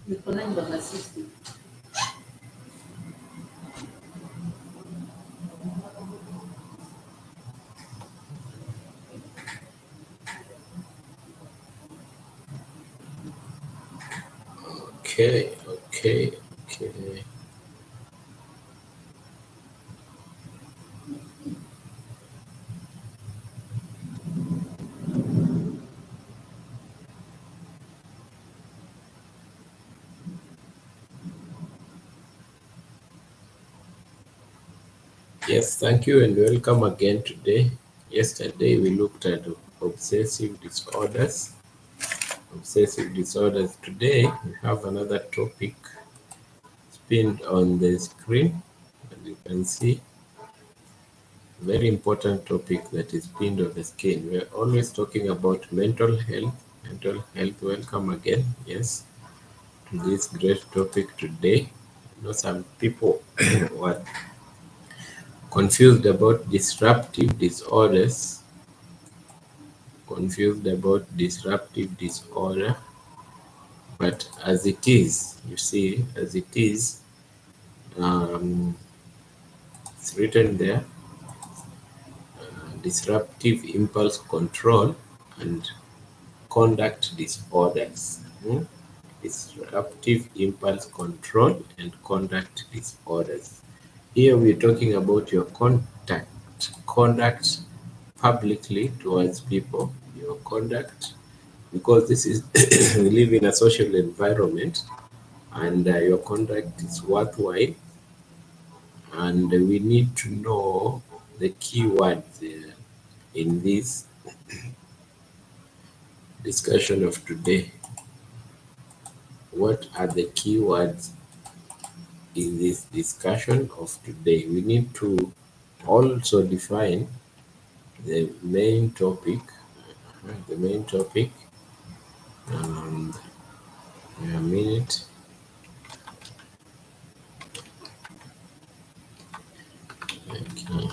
Okay, okay, okay. Yes, thank you and welcome again today. Yesterday we looked at obsessive disorders. Obsessive disorders. Today we have another topic pinned on the screen, and you can see very important topic that is pinned on the screen. We're always talking about mental health. Mental health. Welcome again. Yes, to this great topic today. I know some people were confused about disruptive disorders. Confused about disruptive disorder, but as it is, you see, as it is, um, it's written there: disruptive impulse control and conduct disorders. Disruptive impulse control and conduct disorders. Here we're talking about your conduct publicly towards people, your conduct, because this is we live in a social environment, and your conduct is worthwhile, and we need to know the keywords in this discussion of today. What are the keywords in this discussion of today? We need to also define the main topic. The main topic. Um, a minute. Okay.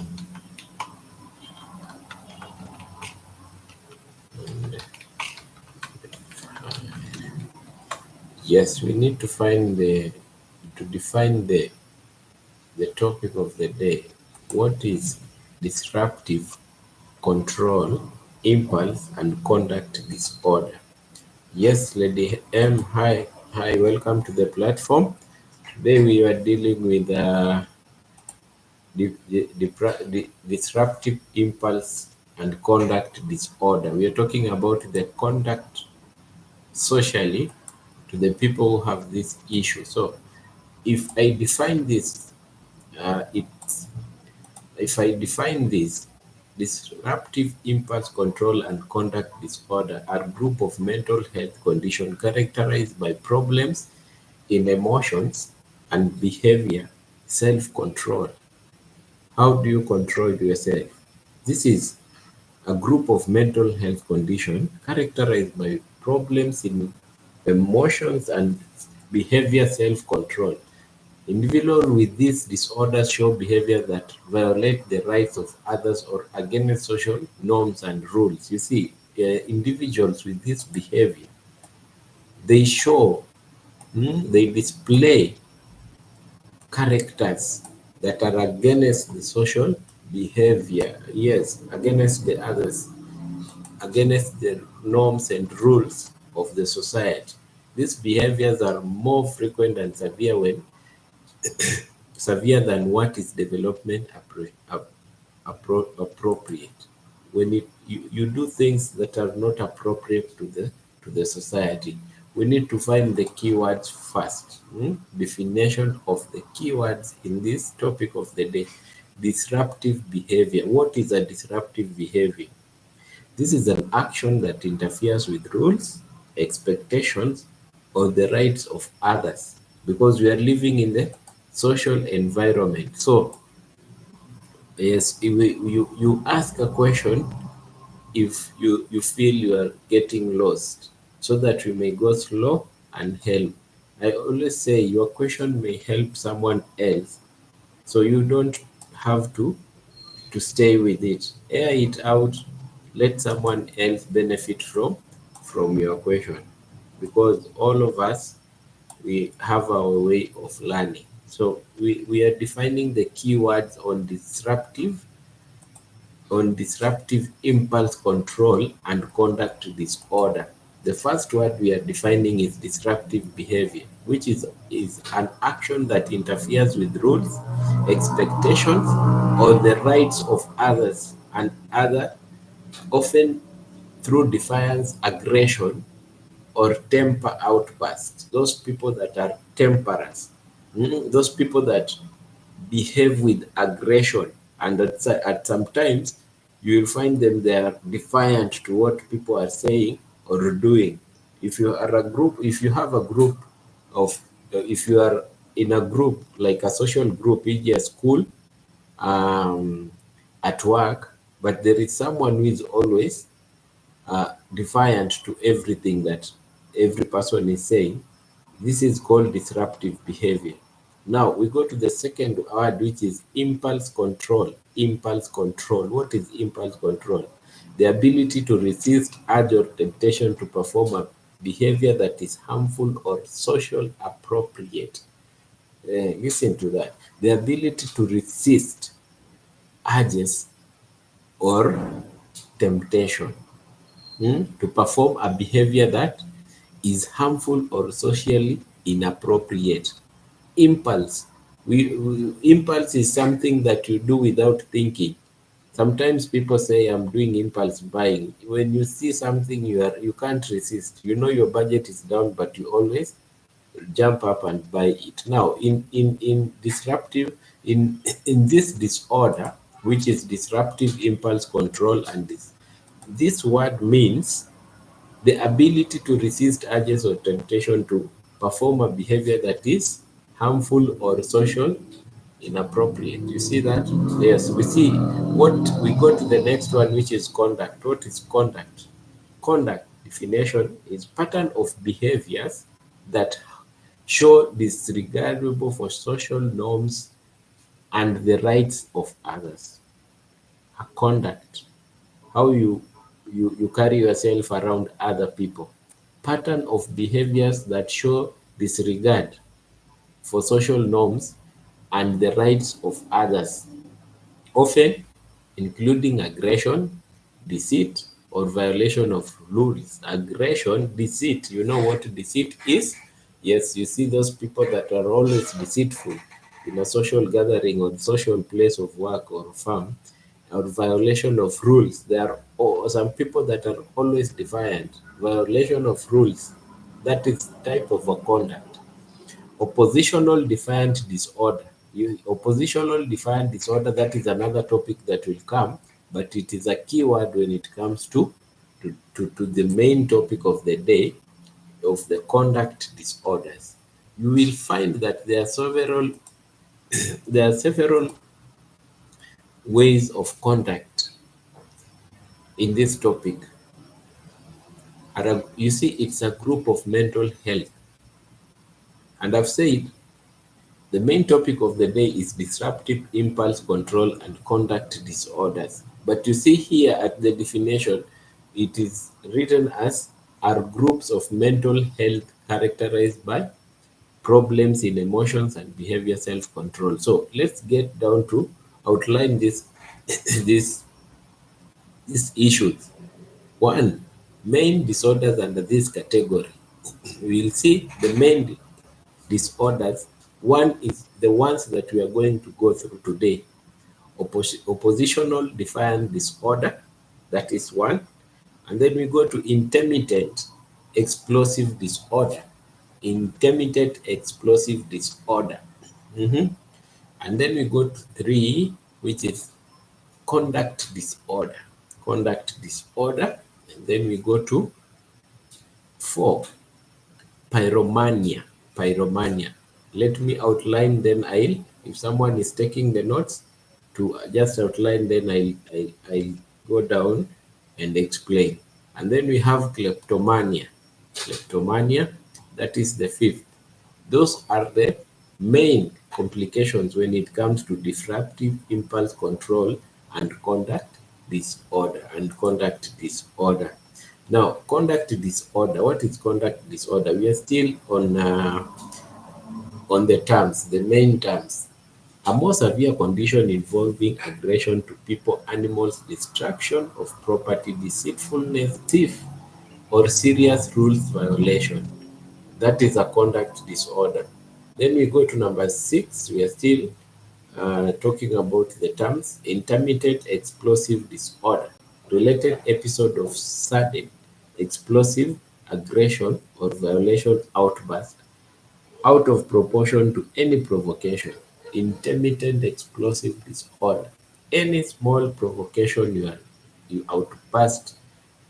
And, yes, we need to define the topic of the day. What is disruptive control, impulse, and conduct disorder? Yes, Lady M, hi, welcome to the platform. Today we are dealing with disruptive impulse and conduct disorder. We are talking about the conduct socially to the people who have this issue. So, if I define this, it's if I define this, disruptive impulse control and conduct disorder are group of mental health conditions characterized by problems in emotions and behavior, self-control. How do you control yourself? This is a group of mental health conditions characterized by problems in emotions and behavior self-control. Individuals with these disorders show behavior that violate the rights of others or against social norms and rules. You see, individuals with this behavior, they show, they display characters that are against the social behavior, yes, against the others, against the norms and rules of the society. These behaviors are more frequent and severe than what is development appropriate. When you do things that are not appropriate to the society, we need to find the keywords first. Definition of the keywords in this topic of the day: disruptive behavior. What is a disruptive behavior? This is an action that interferes with rules, expectations, or the rights of others, because we are living in the social environment. So, yes, if you ask a question if you feel you are getting lost, so that you may go slow and help. I always say your question may help someone else, so you don't have to stay with it. Air it out, let someone else benefit from your question, because all of us we have our way of learning. So we are defining the keywords on disruptive impulse control and conduct disorder. The first word we are defining is disruptive behavior, which is an action that interferes with rules, expectations, or the rights of others and other, often through defiance, aggression, or temper outbursts. Those people that are temperers, those people that behave with aggression, and at sometimes you will find them they are defiant to what people are saying or doing. If you have a group of, if you are in a group like a social group, e.g. a school, um, at work, but there is someone who is always defiant to everything that every person is saying. This is called disruptive behavior. Now we go to the second word, which is impulse control. Impulse control. What is impulse control? The ability to resist urge or temptation to perform a behavior that is harmful or social appropriate. Listen to that. The ability to resist urges or temptation to perform a behavior that is harmful or socially inappropriate. Impulse. Impulse is something that you do without thinking. Sometimes people say I'm doing impulse buying. When you see something you can't resist. You know your budget is down, but you always jump up and buy it. Now in disruptive in this disorder, which is disruptive impulse control, and this word means the ability to resist urges or temptation to perform a behavior that is harmful or social inappropriate. You see that? Yes, we see what we go to the next one, which is conduct. What is conduct? Conduct definition is pattern of behaviors that show disregardable for social norms and the rights of others. A conduct, how you carry yourself around other people. Pattern of behaviors that show disregard for social norms and the rights of others, often including aggression, deceit, or violation of rules. Aggression, deceit. You know what deceit is? Yes, you see those people that are always deceitful in a social gathering or social place of work or farm, or violation of rules. There are some people that are always defiant. Violation of rules. That is type of a conduct. Oppositional defiant disorder. Oppositional defiant disorder, that is another topic that will come, but it is a keyword when it comes to the main topic of the day of the conduct disorders. You will find that there are several ways of conduct in this topic. You see, it's a group of mental health, and I've said the main topic of the day is disruptive impulse control and conduct disorders. But you see here at the definition, it is written as are groups of mental health characterized by problems in emotions and behavior self-control. So let's get down to outline this these issues. One, main disorders under this category. We will see the main disorders. One is the ones that we are going to go through today. Oppositional defiant disorder, that is one. And then we go to intermittent explosive disorder. Intermittent explosive disorder. And then we go to three, which is conduct disorder. Conduct disorder. And then we go to four, pyromania. Pyromania. Let me outline, then if someone is taking the notes, to just outline, then I'll go down and explain. And then we have kleptomania. Kleptomania, that is the fifth. Those are the main complications when it comes to disruptive impulse control and conduct disorder. Now, conduct disorder. What is conduct disorder? We are still on the terms, the main terms. A more severe condition involving aggression to people, animals, destruction of property, deceitfulness, thief, or serious rules violation. That is a conduct disorder. Then we go to number 6. We are still talking about the terms intermittent explosive disorder, related episode of sudden explosive aggression or violation outburst out of proportion to any provocation. Intermittent explosive disorder. Any small provocation you outburst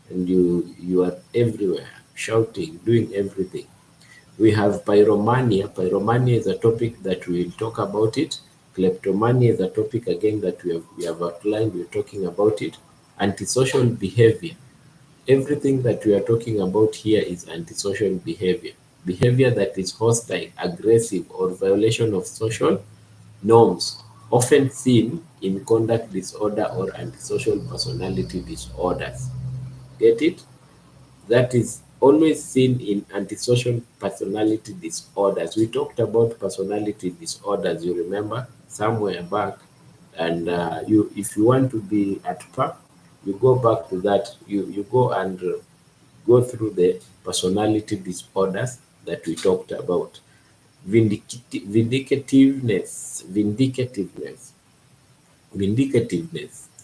and you are everywhere, shouting, doing everything. We have pyromania. Pyromania is a topic that we will talk about it. Kleptomania is a topic again that we have outlined. We're talking about it. Antisocial behavior. Everything that we are talking about here is antisocial behavior. Behavior that is hostile, aggressive, or violation of social norms, often seen in conduct disorder or antisocial personality disorders. Get it? That is always seen in antisocial personality disorders. We talked about personality disorders, you remember, somewhere back. And if you want to be at par, you go back to that. You go and go through the personality disorders that we talked about. Vindicativeness.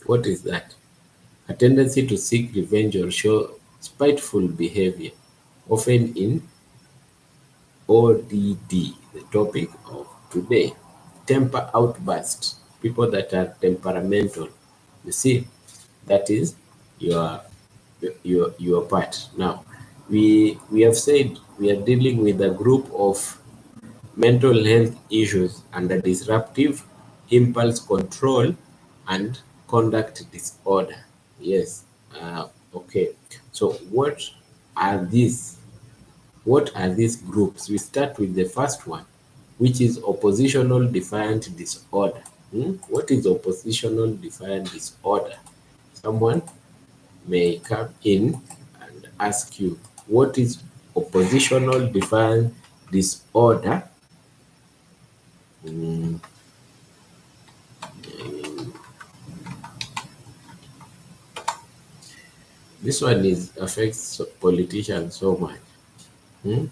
What is that? A tendency to seek revenge or show spiteful behavior, often in ODD, the topic of today. Temper outbursts, people that are temperamental. You see, that is your your part. Now, we have said we are dealing with a group of mental health issues under disruptive impulse control and conduct disorder. Yes. Okay. So are these? What are these groups? We start with the first one, which is oppositional defiant disorder. What is oppositional defiant disorder? Someone may come in and ask you, what is oppositional defiant disorder? Mm, This one is affects politicians so much. Hmm?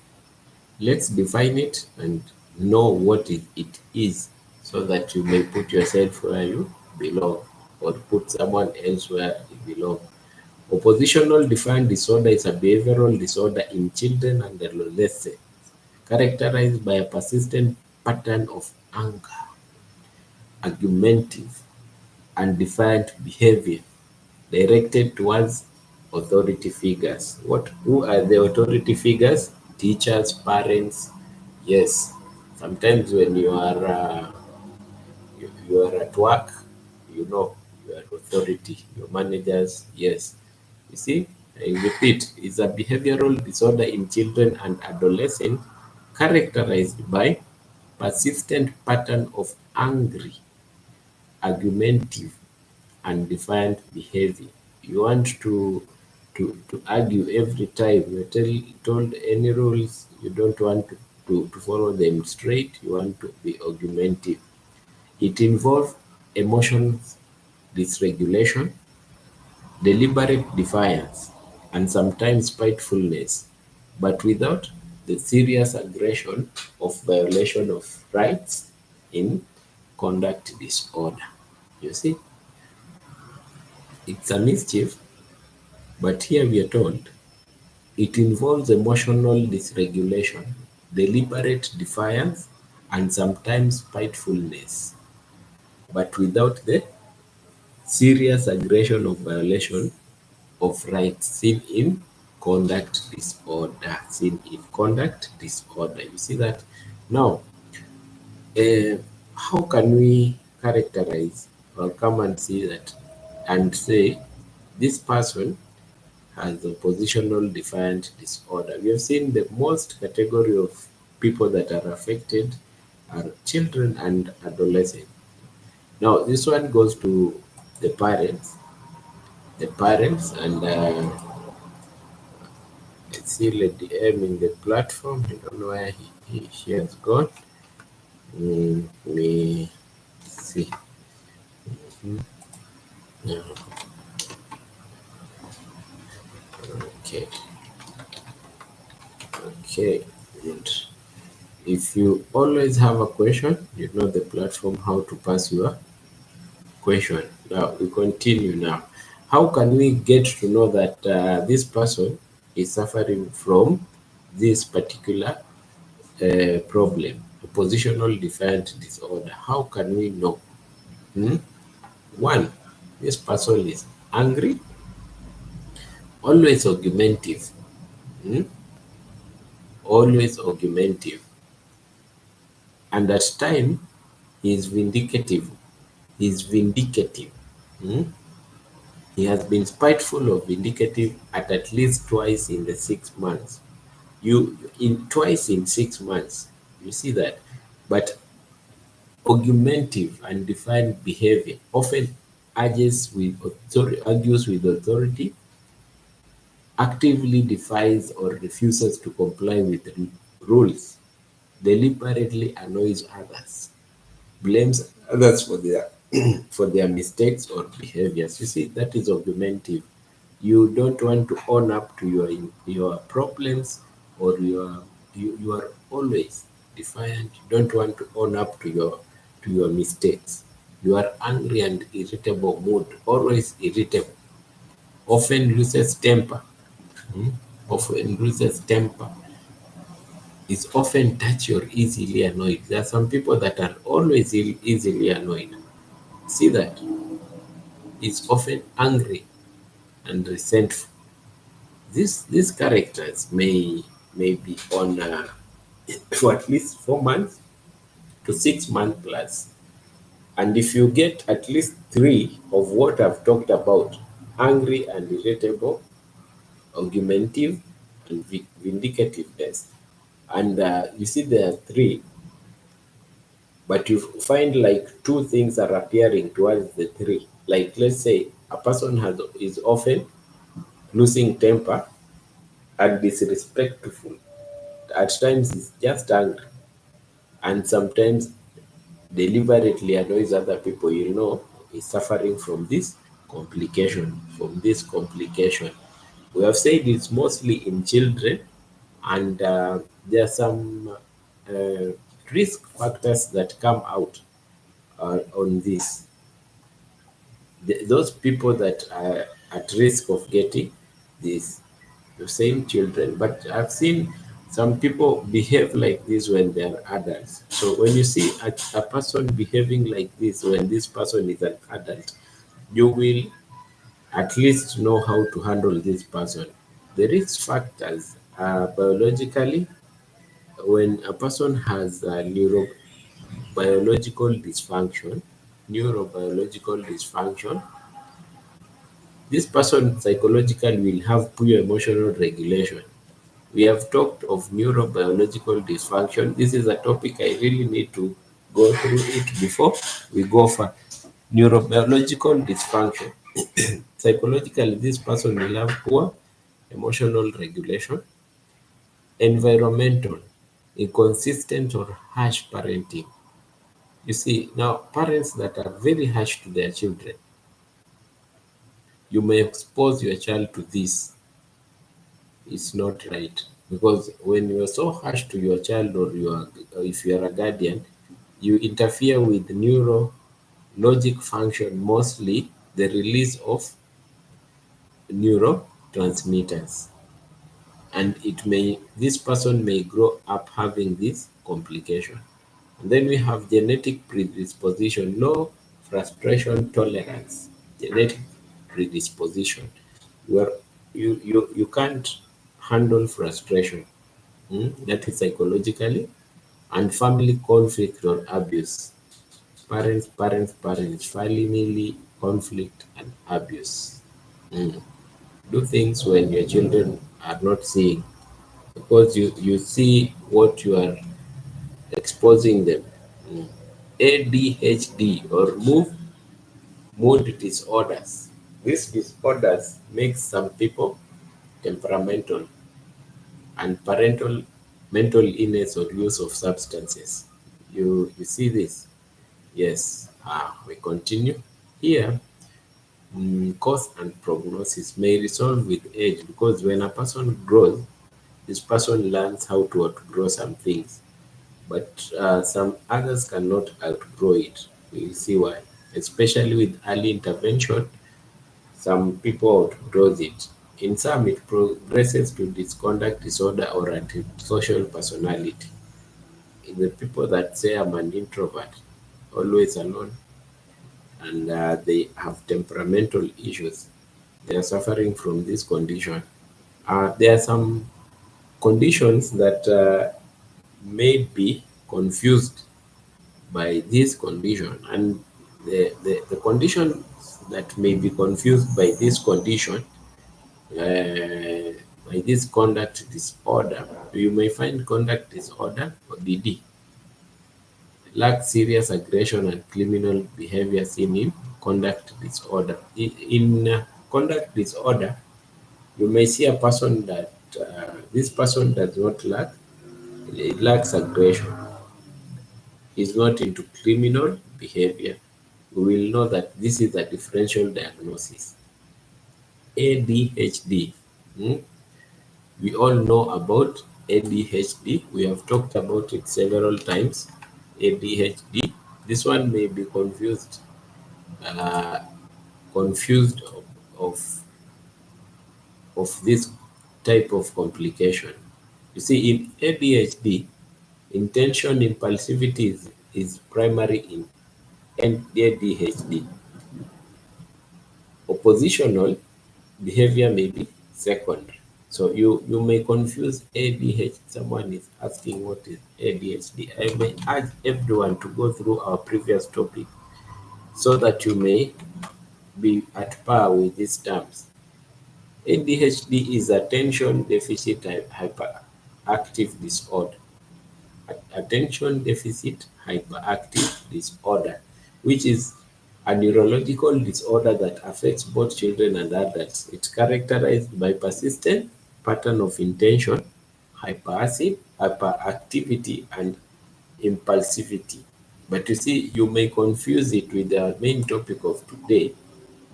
Let's define it and know what it is so that you may put yourself where you belong or put someone else where you belong. Oppositional defiant disorder is a behavioral disorder in children and adolescents characterized by a persistent pattern of anger, argumentative, and defiant behavior directed towards authority figures. Who are the authority figures? Teachers, parents. Yes. Sometimes when you are at work, you know you are authority, your managers. Yes. You see, I repeat, it's a behavioral disorder in children and adolescents characterized by persistent pattern of angry, argumentative, and defiant behavior. You want to argue every time. Told any rules, you don't want to follow them straight. You want to be argumentative. It involves emotions dysregulation, deliberate defiance, and sometimes spitefulness, but without the serious aggression of violation of rights in conduct disorder. You see, it's a mischief, but here we are told it involves emotional dysregulation, deliberate defiance, and sometimes spitefulness, but without the serious aggression of violation of rights seen in conduct disorder. Seen in conduct disorder. You see that? Now, uh, how can we characterize or come and see that and say this person has a positional defiant disorder? We have seen the most category of people that are affected are children and adolescents. Now, this one goes to the parents, and I see Lady M in the platform. I don't know where she has gone. Me see. Yeah, okay, okay. And if you always have a question, you know the platform how to pass your question. Now we continue now. How can we get to know that this person is suffering from this particular problem, oppositional defiant disorder? How can we know? Hmm? One, this person is angry, always argumentative, hmm? Always argumentative, and at time he is vindicative. He is vindicative. Hmm? He has been spiteful or vindicative at least twice in the 6 months. You in twice in 6 months, you see that. But argumentative and defiant behavior often argues with authority, actively defies or refuses to comply with rules, deliberately annoys others, blames others for their for their mistakes or behaviors. You see, that is argumentative. You don't want to own up to your problems, or you are always defiant. You don't want to own up to your mistakes. You are angry and irritable mood, always irritable, often loses temper, hmm? Often loses temper, is often touchy or easily annoyed. There are some people that are always easily annoyed. See that? Is often angry and resentful. These characters may be on for at least 4 months to 6 months plus. And if you get at least three of what I've talked about, angry and irritable, argumentative, and vindicativeness, and you see there are three, but you find like two things are appearing towards the three. Like, let's say a person is often losing temper and disrespectful. At times he's just angry, and sometimes deliberately annoys other people. You know, he's suffering from this complication. From this complication, we have said it's mostly in children, and there are some uh, risk factors that come out on this. Those people that are at risk of getting this, the same children. But I've seen some people behave like this when they're adults. So when you see a person behaving like this when this person is an adult, you will at least know how to handle this person. The risk factors are biologically, when a person has a neurobiological dysfunction, this person psychologically will have poor emotional regulation. We have talked of neurobiological dysfunction. This is a topic I really need to go through it before we go for neurobiological dysfunction. Psychologically, this person will have poor emotional regulation, environmental, inconsistent or harsh parenting. You see, now parents that are very harsh to their children, you may expose your child to this. It's not right, because when you are so harsh to your child, or if you are a guardian, you interfere with neurologic function, mostly the release of neurotransmitters, and this person may grow up having this complication. And then we have genetic predisposition, low frustration tolerance, genetic predisposition, where you can't handle frustration. That is psychologically, and family conflict or abuse. Parents, family conflict and abuse. Do things when your children are not seeing, because you see what you are exposing them. ADHD or mood disorders. These disorders make some people temperamental. and parental mental illness or use of substances. You see this? Yes. We continue here. Cause and prognosis may resolve with age, because when a person grows, this person learns how to outgrow some things, but some others cannot outgrow it. We will see why. Especially with early intervention, some people outgrow it. In some, it progresses to misconduct disorder or antisocial personality. In the people that say I'm an introvert, always alone, and they have temperamental issues, they are suffering from this condition. There are some conditions that may be confused by this condition, and the condition that may be confused by this condition, by this conduct disorder, you may find conduct disorder or DD, lack serious aggression and criminal behavior seen in conduct disorder. In conduct disorder, you may see a person that this person does not lack, it lacks aggression, is not into criminal behavior. We will know that this is a differential diagnosis. ADHD. hmm, We all know about ADHD. We have talked about it several times. ADHD. This one may be uh, confused of, of this type of complication. You see, in ADHD, intention impulsivity is primary in ADHD. Oppositional behavior may be secondary. So you may confuse ADHD. Someone is asking what is ADHD. I may urge everyone to go through our previous topic so that you may be at par with these terms. ADHD is attention deficit hyperactive disorder. Attention deficit hyperactive disorder, which is a neurological disorder that affects both children and adults. It's characterized by persistent pattern of intention, hyperactivity, and impulsivity. But you see, you may confuse it with the main topic of today,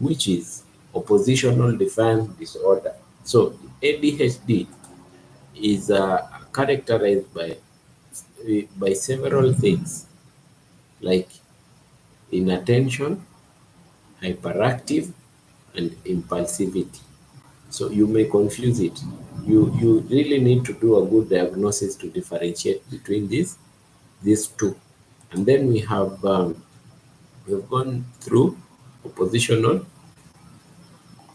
which is oppositional defiance disorder. So ADHD is characterized by several things like inattention, hyperactive, and impulsivity. So you may confuse it. You really need to do a good diagnosis to differentiate between these two. And then we've gone through oppositional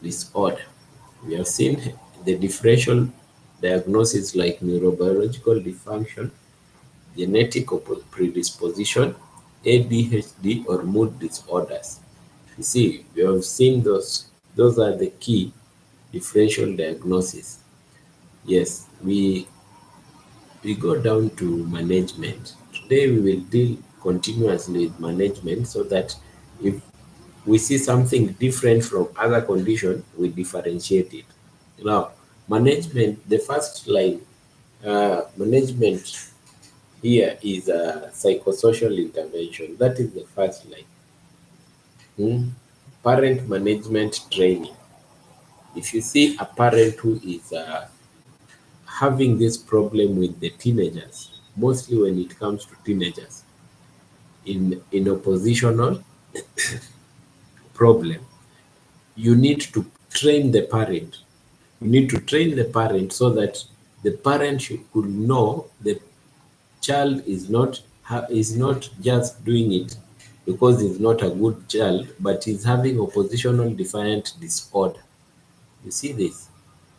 disorder. We have seen the differential diagnosis like neurobiological dysfunction, genetic predisposition, ADHD, or mood disorders. You see, we have seen those. Those are the key differential diagnosis. Yes, we go down to management. Today we will deal continuously with management so that if we see something different from other conditions, we differentiate it. Now, management, the first line, management here is a psychosocial intervention. That is the first line. Parent management training. If you see a parent who is having this problem with the teenagers, mostly when it comes to teenagers, in oppositional problem, you need to train the parent. You need to train the parent so that the parent could know the child is not just doing it because he's not a good child, but he's having oppositional defiant disorder. You see this?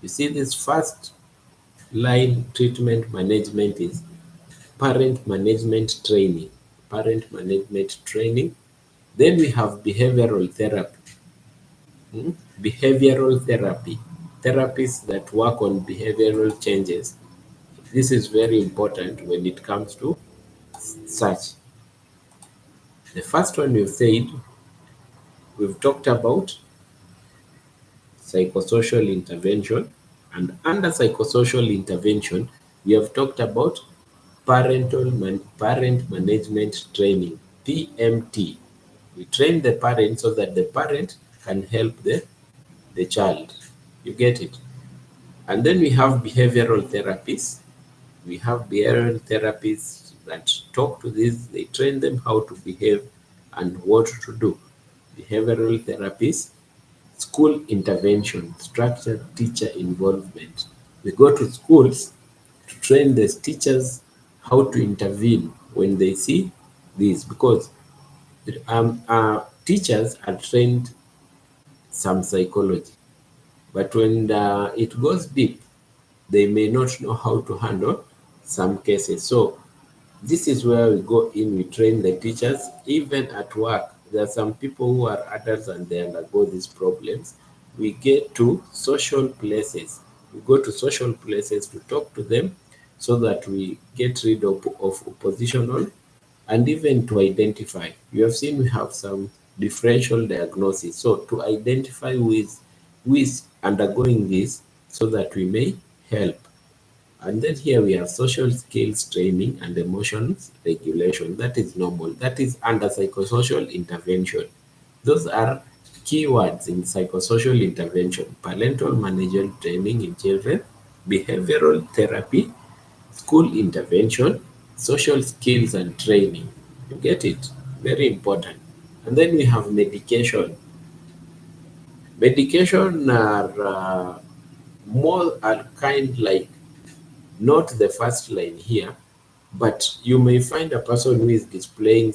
You see this first line treatment management is parent management training. Parent management training. Then we have behavioral therapy. Behavioral therapy. Therapies that work on behavioral changes. This is very important when it comes to such. The first one we've talked about psychosocial intervention And under psychosocial intervention, we have talked about parent management training, PMT. We train the parent so that the parent can help the child. You get it? And then we have behavioral therapies. We have behavioral therapists that talk to this, they train them how to behave and what to do. Behavioral therapies, school intervention, structured teacher involvement. We go to schools to train the teachers how to intervene when they see this, because teachers are trained some psychology, but when it goes deep, they may not know how to handle some cases. So this is where we go in, we train the teachers. Even at work, there are some people who are adults and they undergo these problems. We get to social places. We go to social places to talk to them so that we get rid of oppositional and even to identify. You have seen we have some differential diagnosis. So to identify who is undergoing this so that we may help. And then here we have social skills training and emotions regulation. That is normal. That is under psychosocial intervention. Those are keywords in psychosocial intervention. Parental managerial training in children, behavioral therapy, school intervention, social skills and training. You get it? Very important. And then we have medication. Medication are kind like not the first line here, but you may find a person who is displaying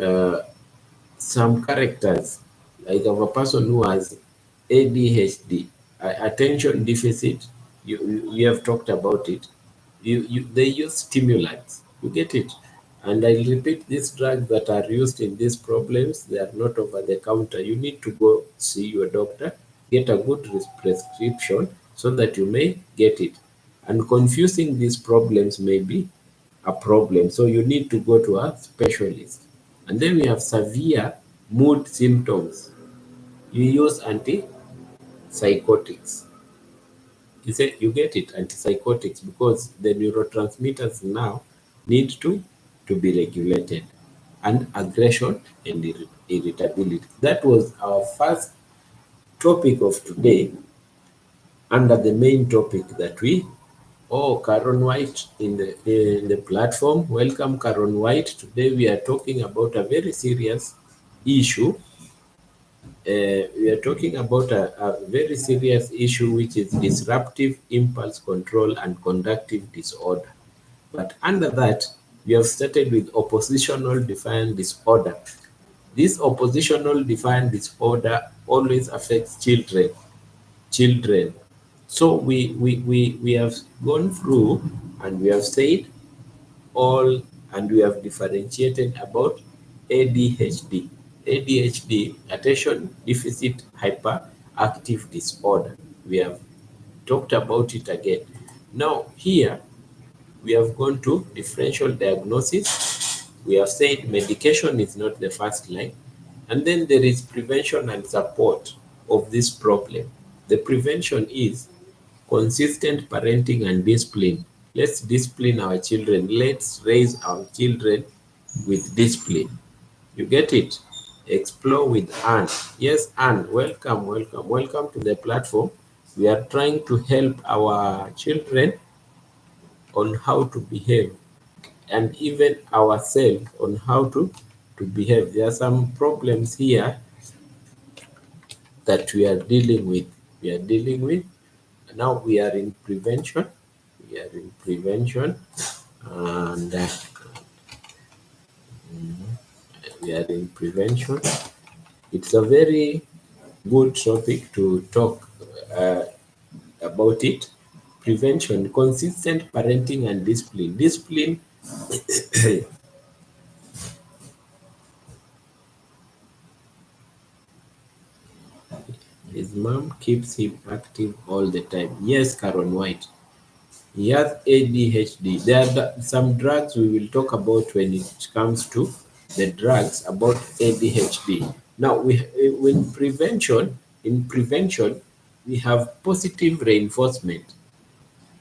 uh, some characters, like of a person who has ADHD, attention deficit. We have talked about it. They use stimulants. You get it? And I repeat, these drugs that are used in these problems, they are not over the counter. You need to go see your doctor, get a good prescription so that you may get it. And confusing these problems may be a problem. So you need to go to a specialist. And then we have severe mood symptoms. You use antipsychotics. You get it, antipsychotics, because the neurotransmitters now need to be regulated. And aggression and irritability. That was our first topic of today under the main topic that we Caron White in the platform. Welcome, Caron White. Today we are talking about a very serious issue. We are talking about a very serious issue, which is disruptive impulse control and conductive disorder. But under that, we have started with oppositional defiant disorder. This oppositional defiant disorder always affects children. Children. So we have gone through and we have said all, and we have differentiated about ADHD. ADHD, attention deficit hyperactive disorder. We have talked about it again. Now here we have gone to differential diagnosis. We have said medication is not the first line. And then there is prevention and support of this problem. The prevention is consistent parenting and discipline. Let's discipline our children. Let's raise our children with discipline. You get it? Explore with Anne. Yes, Anne, welcome, welcome, welcome to the platform. We are trying to help our children on how to behave, and even ourselves on how to behave. There are some problems here that we are dealing with. We are dealing with. Now we are in prevention. We are in prevention, and we are in prevention. It's a very good topic to talk about it. Prevention, consistent parenting and discipline. Discipline his mom keeps him active all the time. Yes, Karen White. He has ADHD. There are some drugs we will talk about when it comes to the drugs about ADHD. Now, in prevention, We have positive reinforcement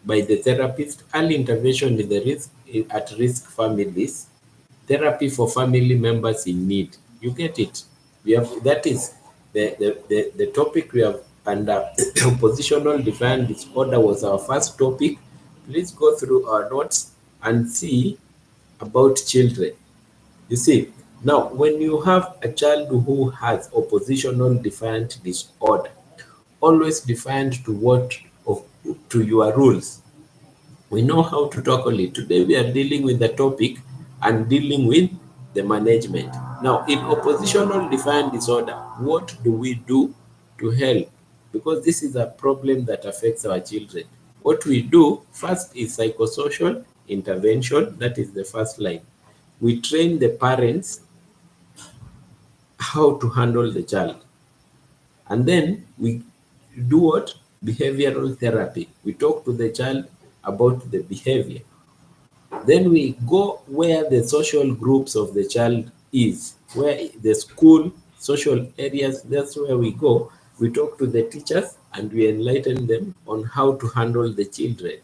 by the therapist, early intervention in the at risk families, therapy for family members in need. You get it? We have that is the topic we have under oppositional defiant disorder was our first topic. Please go through our notes and see about children. You see, now when you have a child who has oppositional defiant disorder, always defiant to what of to your rules, we know how to tackle it. Today we are dealing with the topic and dealing with the management. Now, in oppositional defiant disorder, what do we do to help? Because this is a problem that affects our children. What we do first is psychosocial intervention. That is the first line. We train the parents how to handle the child. And then we do what? Behavioral therapy. We talk to the child about the behavior. Then we go where the social groups of the child is, where the school, social areas, that's where we go. We talk to the teachers and we enlighten them on how to handle the children.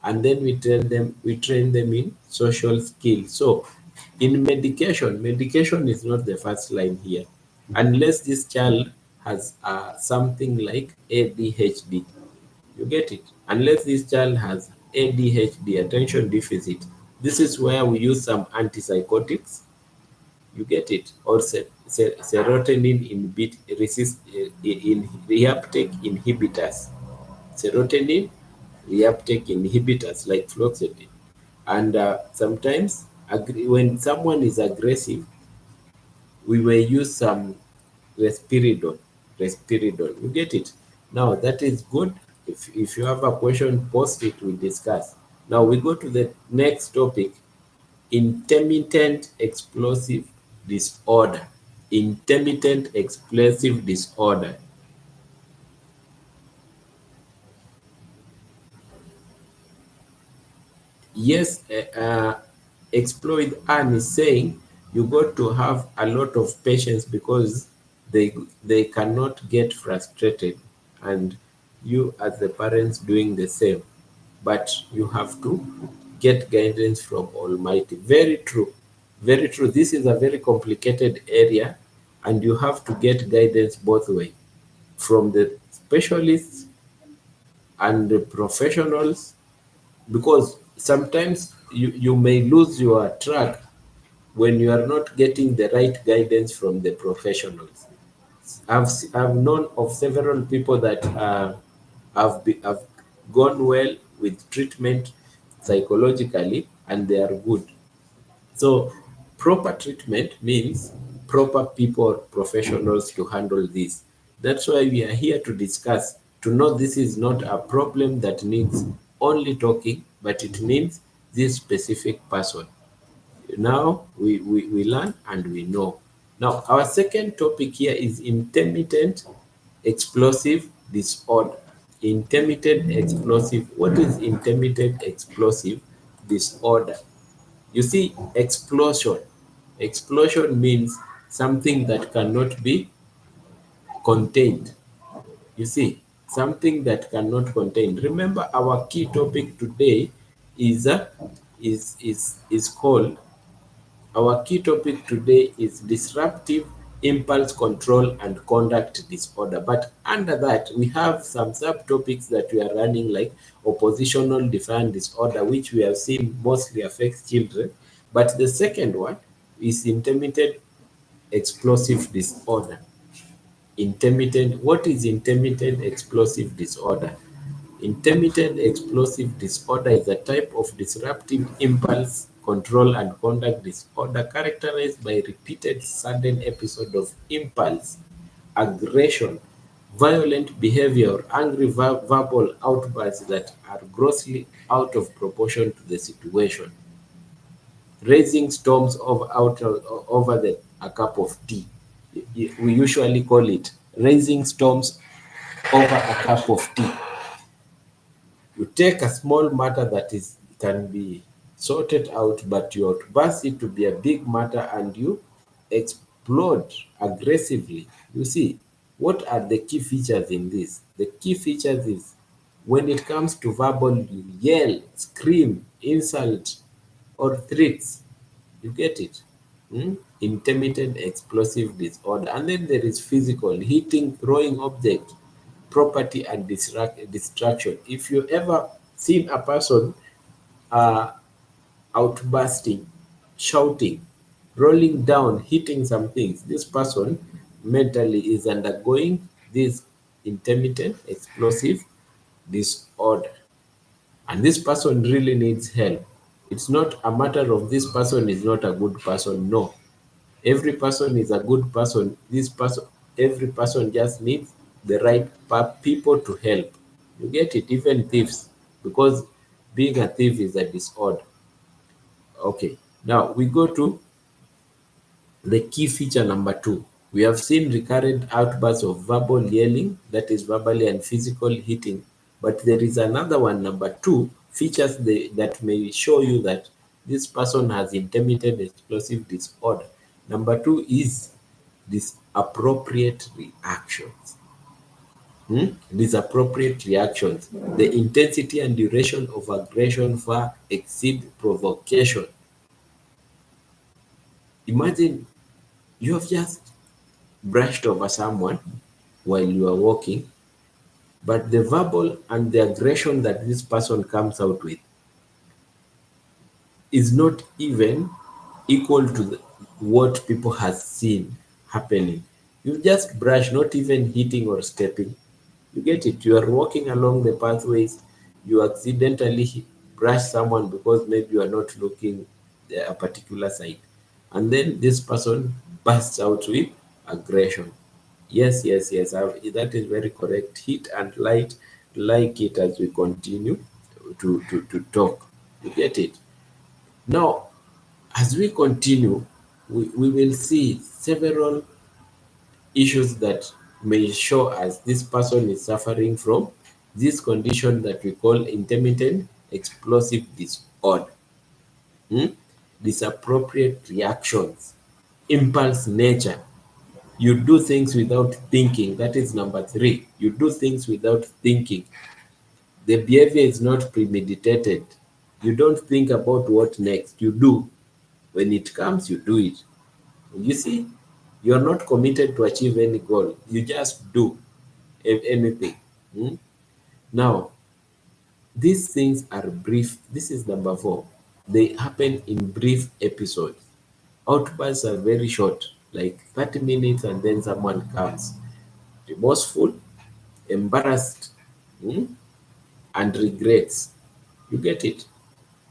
And then we train them in social skills. So in medication, medication is not the first line here. Unless this child has something like ADHD. You get it? Unless this child has ADHD, attention deficit, this is where we use some antipsychotics. You get it? Or serotonin in reuptake inhibitors. Serotonin reuptake inhibitors like fluoxetine. And sometimes when someone is aggressive, we will use some Respiridon. Respiridon. You get it? Now that is good. If you have a question, post it, we discuss. Now we go to the next topic, intermittent explosive disorder. Intermittent explosive disorder. Yes, Exploit Anne is saying you got to have a lot of patience because they cannot get frustrated, and you as the parents doing the same, but you have to get guidance from Almighty. Very true, very true. This is a very complicated area, and you have to get guidance both way from the specialists and the professionals, because sometimes you may lose your track when you are not getting the right guidance from the professionals. I've known of several people that have gone well with treatment psychologically and they are good. So proper treatment means proper people, professionals to handle this. That's why we are here to discuss, to know this is not a problem that needs only talking, but it needs this specific person. Now we learn and we know. Now our second topic here is intermittent explosive disorder. Intermittent explosive. What is intermittent explosive disorder? You see, explosion. Explosion means something that cannot be contained. You see, something that cannot contain. Remember, our key topic today is called. Our key topic today is disruptive impulse control and conduct disorder. But under that, we have some subtopics that we are running, like oppositional defiant disorder, which we have seen mostly affects children. But the second one is intermittent explosive disorder. Intermittent, what is intermittent explosive disorder? Intermittent explosive disorder is a type of disruptive impulse control and conduct disorder characterized by repeated sudden episodes of impulse, aggression, violent behavior, or angry verbal outbursts that are grossly out of proportion to the situation, raising storms over a cup of tea. We usually call it raising storms over a cup of tea. You take a small matter that is can be sorted out, but you outburst it to be a big matter and you explode aggressively. You see, What are the key features in this? The key features is when it comes to verbal, you yell, scream, insult, or threats. You get it? Intermittent explosive disorder. And then there is physical, hitting, throwing object, property, and distraction. If you ever seen a person uh, outbursting, shouting, rolling down, hitting some things, this person mentally is undergoing this intermittent explosive disorder. And this person really needs help. It's not a matter of this person is not a good person. No. Every person is a good person. Every person just needs the right people to help. You get it? Even thieves, because being a thief is a disorder. Okay. Now we go to the key feature number 2. We have seen recurrent outbursts of verbal yelling, that is verbally and physical hitting. But there is another one, number 2, features that may show you that this person has intermittent explosive disorder. Number 2 is disappropriate reactions. Disappropriate reactions. The intensity and duration of aggression far exceed provocation. Imagine you have just brushed over someone while you are walking, but the verbal and the aggression that this person comes out with is not even equal to what people has seen happening. You just brush, not even hitting or stepping. You get it? You are walking along the pathways, you accidentally brush someone because maybe you are not looking a particular side. And then this person bursts out with aggression. Yes, yes, yes. That is very correct. Hit and light, like it as we continue to talk. You get it? Now, as we continue, we will see several issues that may show us this person is suffering from this condition that we call intermittent explosive disorder. Hmm? Disappropriate reactions, impulse nature. You do things without thinking. That is number 3. You do things without thinking. The behavior is not premeditated. You don't think about what next. You do. When it comes, you do it. You see, you're not committed to achieve any goal. You just do anything. Hmm? Now, these things are brief. This is number 4. They happen in brief episodes. Outbursts are very short, like 30 minutes, and then someone comes. Remorseful, embarrassed, hmm, and regrets. You get it?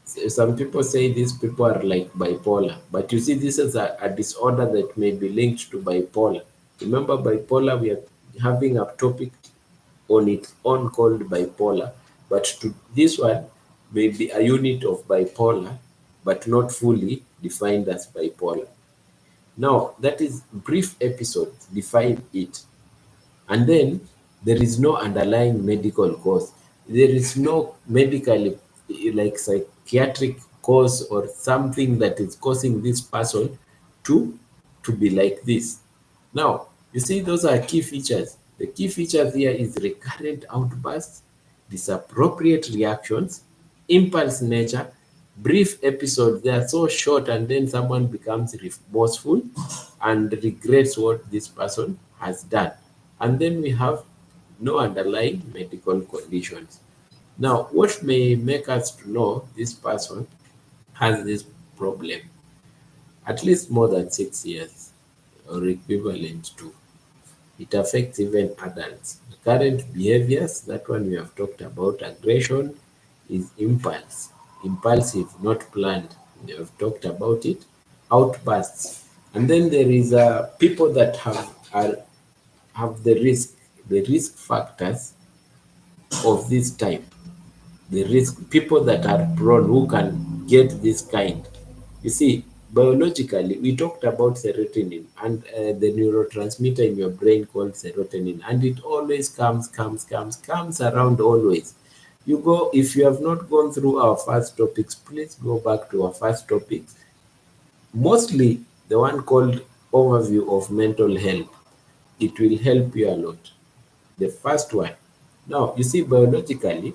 Some people say these people are like bipolar, but you see, this is a disorder that may be linked to bipolar. Remember, bipolar, we are having a topic on its own called bipolar, but to this one may be a unit of bipolar, but not fully defined as bipolar. Now, that is brief episodes, define it. And then there is no underlying medical cause. There is no medical, like psychiatric cause or something that is causing this person to be like this. Now, you see, those are key features. The key features here is recurrent outbursts, disappropriate reactions, impulse nature, brief episodes. They are so short, and then someone becomes remorseful and regrets what this person has done. And then we have no underlying medical conditions. Now, what may make us to know this person has this problem? At least more than 6 years or equivalent to. It affects even adults. Current behaviors, that one we have talked about. Aggression is impulsive, not planned. We have talked about it. Outbursts. And then there is people that have the risk factors of this type. The risk, people that are prone who can get this kind. You see, biologically, we talked about serotonin and the neurotransmitter in your brain called serotonin, and it always comes around always. You go, if you have not gone through our first topics, please go back to our first topics, mostly the one called overview of mental health. It will help you a lot. The first one. Now, you see, biologically,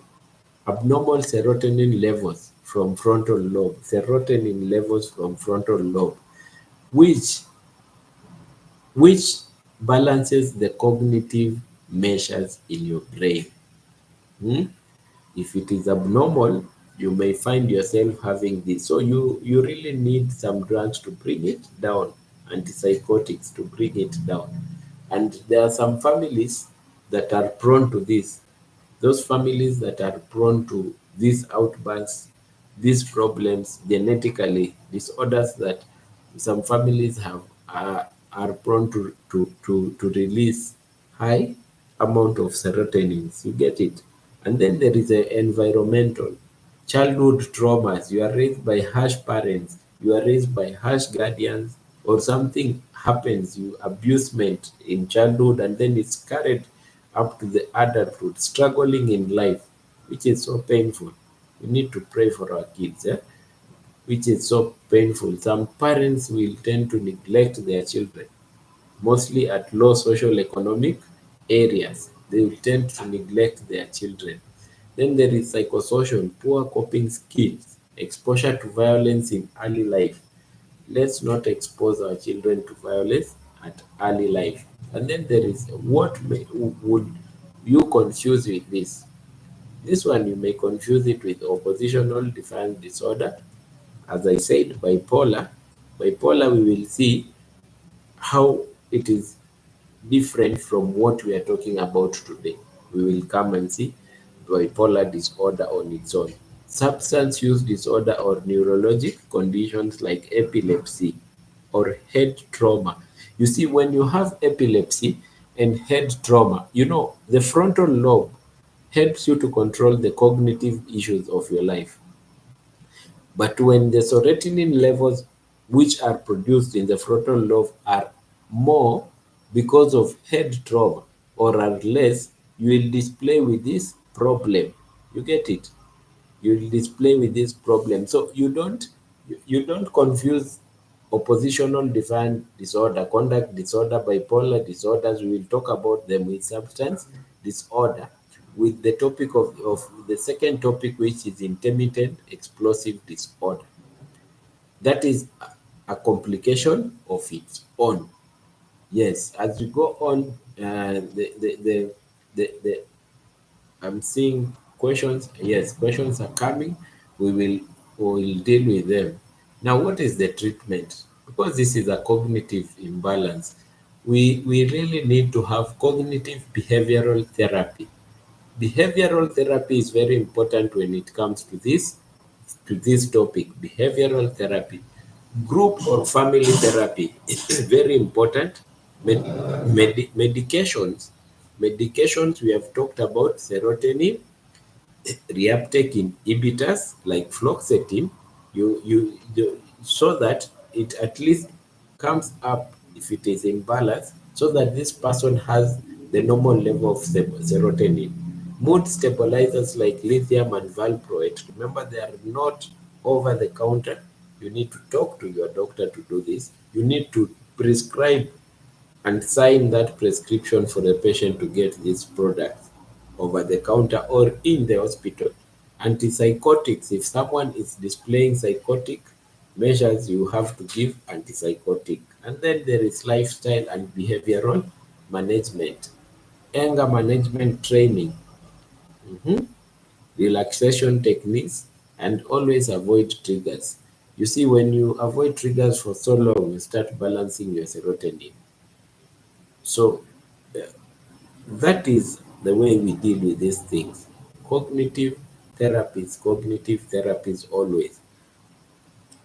abnormal serotonin levels from frontal lobe, which which balances the cognitive measures in your brain. Hmm? If it is abnormal, you may find yourself having this. So you really need some drugs to bring it down, antipsychotics to bring it down. And there are some families that are prone to this. Those families that are prone to these outbursts, these problems genetically, disorders that some families have are prone to release high amount of serotonin. You get it? And then there is a environmental childhood traumas. You are raised by harsh parents, you are raised by harsh guardians, or something happens, you abusement in childhood, and then it's carried up to the adulthood, struggling in life, which is so painful. We need to pray for our kids, which is so painful. Some parents will tend to neglect their children, mostly at low social economic areas. They will tend to neglect their children. Then there is psychosocial, poor coping skills, exposure to violence in early life. Let's not expose our children to violence at early life. And then there is would you confuse with this? This one you may confuse it with oppositional defiance disorder. As I said, bipolar. Bipolar, we will see how it is different from what we are talking about today. We will come and see bipolar disorder on its own. Substance use disorder or neurologic conditions like epilepsy or head trauma. You see, when you have epilepsy and head trauma, the frontal lobe helps you to control the cognitive issues of your life. But when the serotonin levels which are produced in the frontal lobe are more because of head trauma or are less, you will display with this problem. You get it? You will display with this problem. So you don't confuse oppositional defiant disorder, conduct disorder, bipolar disorders. We will talk about them with substance disorder, with the topic of the second topic, which is intermittent explosive disorder. That is a complication of its own. Yes, as we go on, the I'm seeing questions. Yes, questions are coming. We will deal with them. Now, what is the treatment? Because this is a cognitive imbalance, we really need to have cognitive behavioral therapy. Behavioral therapy is very important when it comes to this topic. Behavioral therapy, group or family therapy is very important. Medications, we have talked about serotonin reuptake inhibitors like fluoxetine, so that it at least comes up if it is in balance, so that this person has the normal level of serotonin. Mood stabilizers like lithium and valproate, remember they are not over the counter. You need to talk to your doctor to do this. You need to prescribe and sign that prescription for the patient to get these products over the counter or in the hospital. Antipsychotics, if someone is displaying psychotic measures, you have to give antipsychotic. And then there is lifestyle and behavioral management, anger management training, relaxation techniques, and always avoid triggers. You see, when you avoid triggers for so long, you start balancing your serotonin. So that is the way we deal with these things. Cognitive therapies always.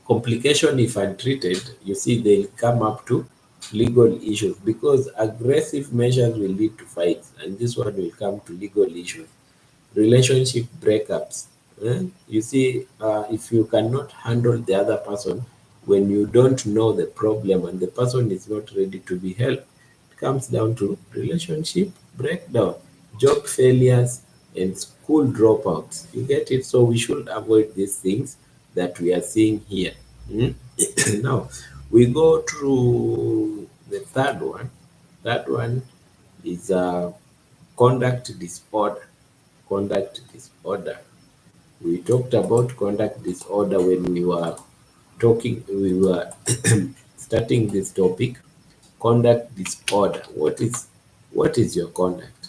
Complication if untreated, you see, they'll come up to legal issues because aggressive measures will lead to fights, and this one will come to legal issues. Relationship breakups. You see, if you cannot handle the other person when you don't know the problem and the person is not ready to be helped, it comes down to relationship breakdown, job failures, and school dropouts. You get it? So we should avoid these things that we are seeing here. Mm? Now, we go through the third one. That one is conduct disorder. Conduct disorder. We talked about conduct disorder when we were starting this topic. Conduct disorder. What is your conduct?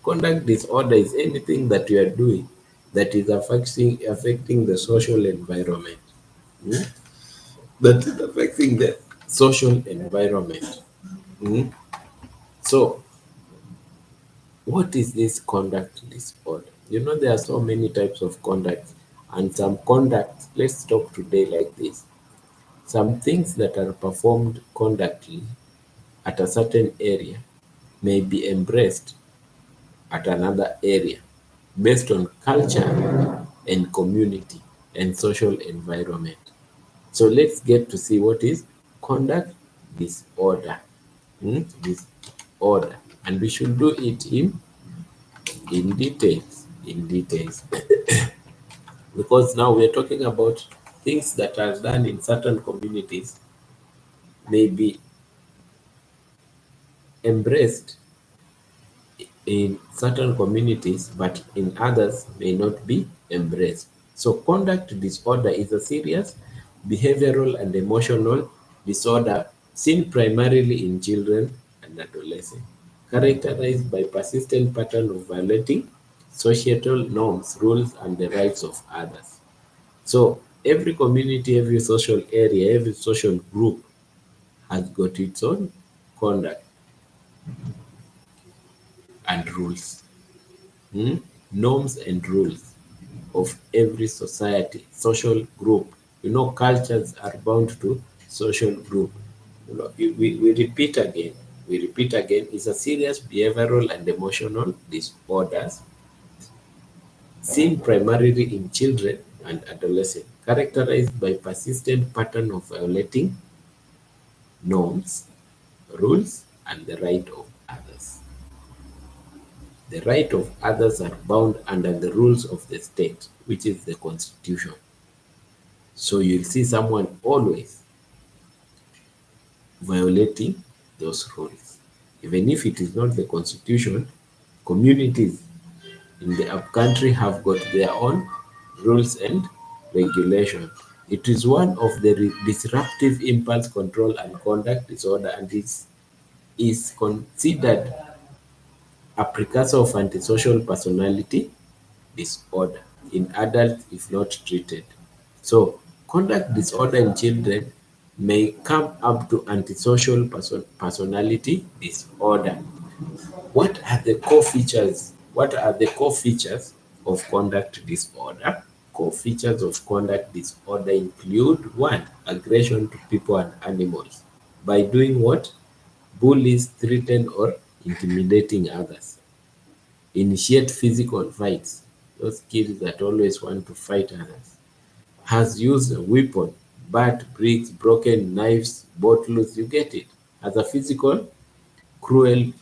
Conduct disorder is anything that you are doing that is affecting the social environment. Hmm? That is affecting the social environment. Hmm? So, what is this conduct disorder? There are so many types of conduct, and some conduct. Let's talk today like this. Some things that are performed conductly at a certain area may be embraced at another area based on culture and community and social environment. So let's get to see what is conduct disorder. Disorder. And we should do it in details. In details. Because now we're talking about things that are done in certain communities may be embraced in certain communities, but in others may not be embraced. So, conduct disorder is a serious behavioral and emotional disorder seen primarily in children and adolescents, characterized by persistent pattern of violating societal norms, rules, and the rights of others. So, every community, every social area, every social group has got its own conduct and rules. Hmm? Norms and rules of every society, social group. Cultures are bound to social group. We repeat again. We repeat again. It's a serious behavioral and emotional disorders seen primarily in children and adolescents, characterized by persistent pattern of violating norms, rules, and the right of others. The right of others are bound under the rules of the state, which is the constitution. So you'll see someone always violating those rules. Even if it is not the constitution, communities in the upcountry have got their own rules and regulations. It is one of the disruptive impulse control and conduct disorder, and is considered a precursor of antisocial personality disorder in adults if not treated. So, conduct disorder in children may come up to antisocial personality disorder. What are the core features? What are the core features of conduct disorder? Core features of conduct disorder include one, aggression to people and animals. By doing what? Bullies, threaten, or intimidating others. Initiate physical fights, those kids that always want to fight others. Has used a weapon, bat, bricks, broken knives, bottles, you get it. As a cruel,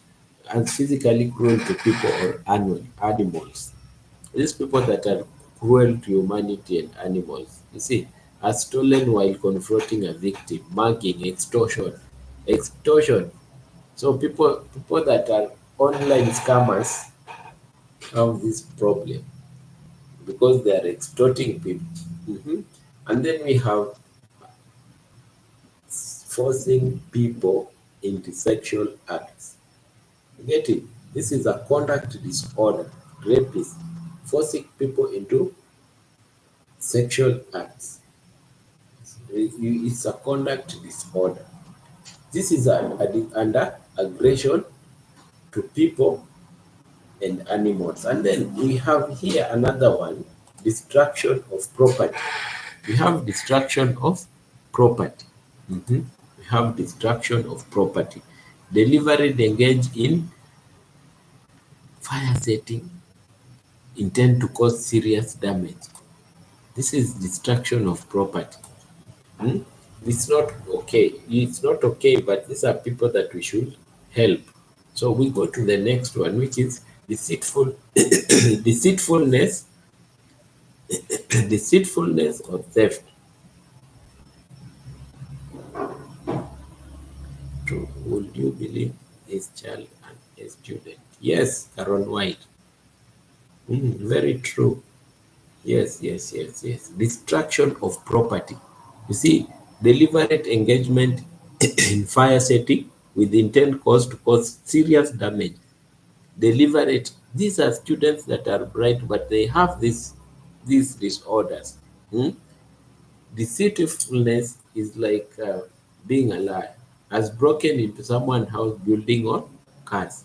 as physically cruel to people or animals. These people that are cruel to humanity and animals, you see, are stolen while confronting a victim, mugging, extortion. So people that are online scammers have this problem because they are extorting people. Mhm. And then we have forcing people into sexual acts. You get it? This is a conduct disorder. Rapists forcing people into sexual acts. It's a conduct disorder. This is under aggression to people and animals. And then we have here another one, destruction of property. We have destruction of property. Mhm. We have destruction of property. Deliberate engage in fire setting, intend to cause serious damage. This is destruction of property. Hmm? It's not okay. It's not okay, but these are people that we should help. So we go to the next one, which is deceitful, deceitfulness, deceitfulness or theft. would you believe is child and a student? Yes, Caron White. Very true. Yes, yes, yes, yes. Destruction of property. You see, deliberate engagement in fire setting with intent cause to cause serious damage. Deliberate. These are students that are bright, but they have these disorders. Hmm? Deceitfulness is like being a liar. Has broken into someone's house building on cars.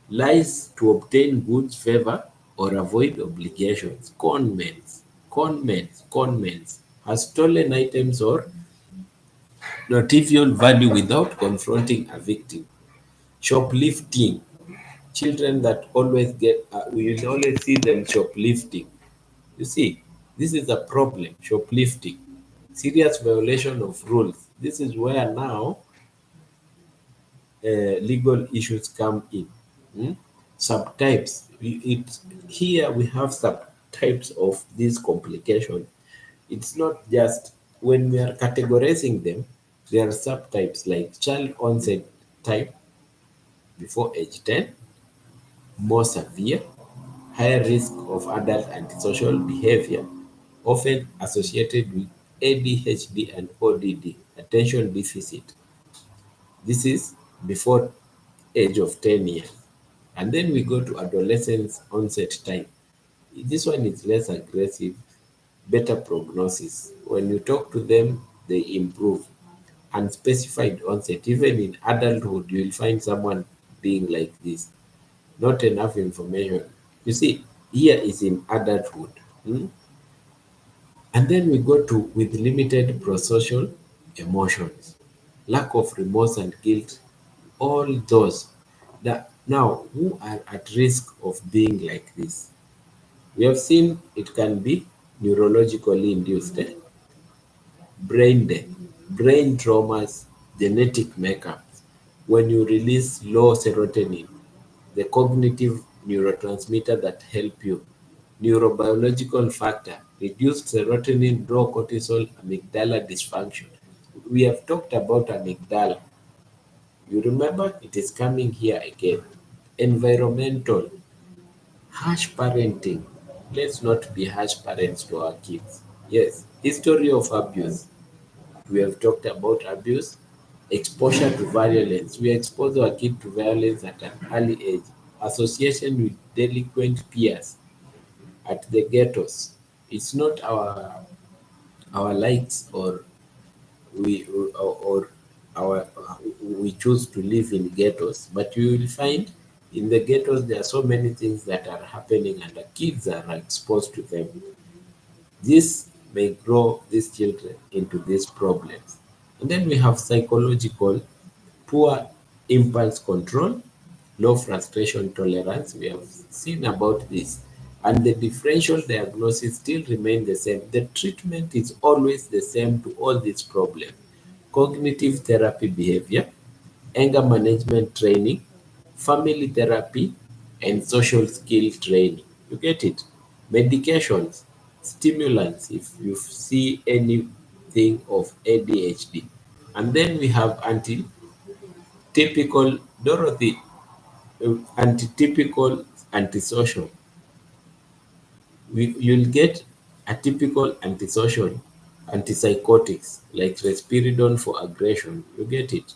Lies to obtain goods, favor, or avoid obligations. Conmens. Has stolen items or trivial value without confronting a victim. Shoplifting. Children that always get, we will always see them shoplifting. You see, this is a problem, shoplifting. Serious violation of rules. This is where now legal issues come in. Hmm? Subtypes. Here we have subtypes of this complication. It's not just when we are categorizing them, there are subtypes like child onset type before age 10, more severe, higher risk of adult antisocial behavior, often associated with ADHD and ODD, attention deficit. This is before age of 10 years. And then we go to adolescence onset time. This one is less aggressive, better prognosis. When you talk to them, they improve. Unspecified onset, even in adulthood, you will find someone being like this. Not enough information. You see, here is in adulthood. Hmm? And then we go to with limited prosocial emotions, lack of remorse and guilt, all those that now who are at risk of being like this. We have seen it can be neurologically induced, brain death, brain traumas, genetic makeup. When you release low serotonin, the cognitive neurotransmitter that help you, neurobiological factor, reduced serotonin, low cortisol, amygdala dysfunction. We have talked about amygdala. You remember it is coming here again. Environmental, harsh parenting. Let's not be harsh parents to our kids. Yes, history of abuse. We have talked about abuse, exposure to violence. We expose our kid to violence at an early age, association with delinquent peers at the ghettos. It's not our likes or or our we choose to live in ghettos, but you will find in the ghettos there are so many things that are happening and the kids are exposed to them. This may grow these children into these problems. And then we have psychological, poor impulse control, low frustration tolerance. We have seen about this. And the differential diagnosis still remain the same. The treatment is always the same to all these problems. Cognitive therapy behavior, anger management training, family therapy, and social skill training. You get it? Medications, stimulants, if you see anything of ADHD. And then we have anti-typical, Dorothy, anti-typical antisocial. You'll get atypical antisocial, antipsychotics like risperidone for aggression. You get it?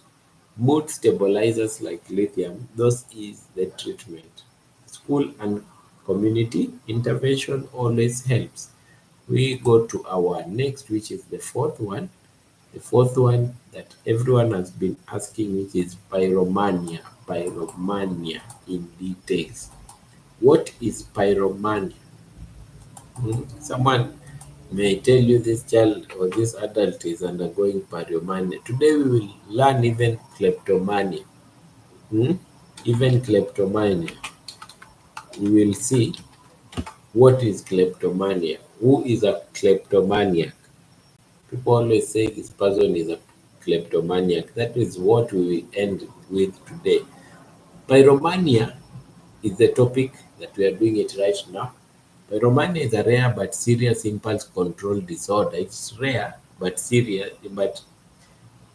Mood stabilizers like lithium, those is the treatment. School and community intervention always helps. We go to our next, which is the fourth one. The fourth one that everyone has been asking, which is pyromania. Pyromania in details. What is pyromania? Someone may tell you this child or this adult is undergoing pyromania. Today we will learn even kleptomania. Hmm? Even kleptomania. We will see what is kleptomania. Who is a kleptomaniac? People always say this person is a kleptomaniac. That is what we will end with today. Pyromania is the topic that we are doing it right now. Pyromania is a rare but serious impulse control disorder. It's rare but serious, but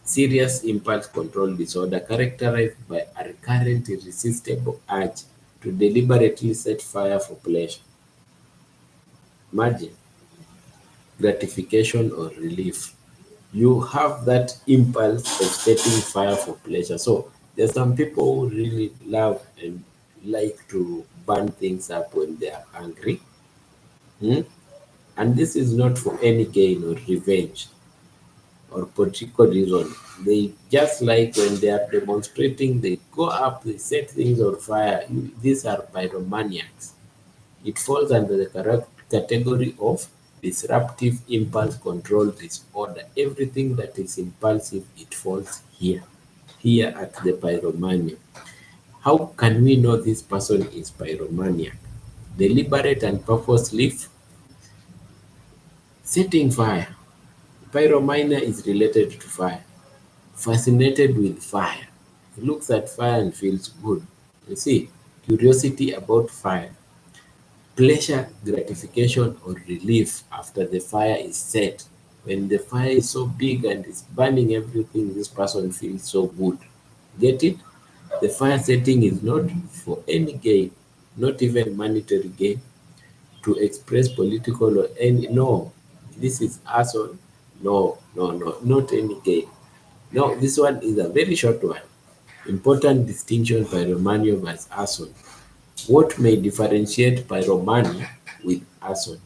Serious impulse control disorder characterized by a recurrent irresistible urge to deliberately set fire for pleasure. Imagine gratification or relief. You have that impulse of setting fire for pleasure. So there's some people who really love and like to burn things up when they are angry. Hmm? And this is not for any gain or revenge or political reason. They just like when they are demonstrating, they go up, they set things on fire. These are pyromaniacs. It falls under the category of disruptive impulse control disorder. Everything that is impulsive, it falls here at the pyromania. How can we know this person is pyromaniac? Deliberate and purposely setting fire. Pyromania is related to fire. Fascinated with fire. He looks at fire and feels good. You see, curiosity about fire, pleasure, gratification, or relief after the fire is set. When the fire is so big and is burning everything, this person feels so good. Get it? The fire setting is not for any gain, not even monetary gain, to express political or any. No, this is arson. No, no, no, not any gain. No, this one is a very short one. Important distinction pyromania versus arson. What may differentiate pyromania with arson?